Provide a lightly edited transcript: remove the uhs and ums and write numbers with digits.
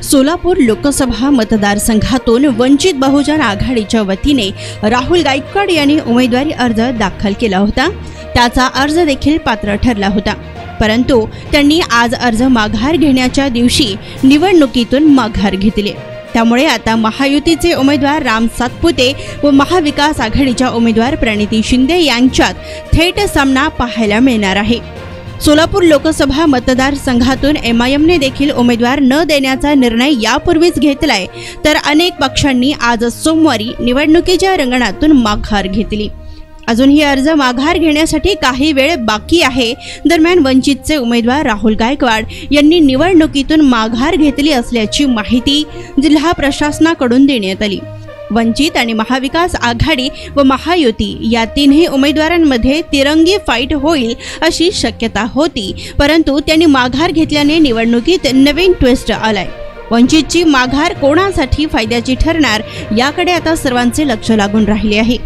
सोलापूर लोकसभा मतदारसंघातून वंचित बहुजन आघाडीच्या वतीने राहुल गायकवाड यांनी उमेदवारी अर्ज दाखल केला होता। त्याचा अर्ज देखील पात्र ठरला होता, परंतु त्यांनी आज अर्ज माघार घेण्याच्या दिवशी निवडणुकीतून माघार घेतली। त्यामुळे आता महायुतीचे उमेदवार राम सातपुते व महाविकास आघाडीच्या उमेदवार प्रणिती शिंदे यांच्यात थेट सामना पाहायला मिळणार आहे। सोलापूर लोकसभा मतदारसंघातून एमआयएमने देखील उमेदवार न देण्याचा निर्णय यापूर्वीच घेतलाय, तर अनेक पक्षांनी आज सोमवारी निवडणुकीच्या रिंगणातून माघार घेतली। अजूनही अर्ज माघार घेण्यासाठी काही वेळ बाकी आहे। दरम्यान वंचितचे उमेदवार राहुल गायकवाड यांनी निवडणुकीतून माघार घेतली असल्याची माहिती जिल्हा प्रशासनाकडून देण्यात आली। वंचित आणि महाविकास आघाडी व महायुती या तिन्ही उमेदवारांमध्ये तिरंगी फाईट होईल अशी शक्यता होती, परंतु त्यांनी माघार घेतल्याने निवडणुकीत नवीन ट्विस्ट आलाय। वंचितची माघार कोणासाठी फायद्याची ठरणार याकडे आता सर्वांचे लक्ष लागून राहिले आहे।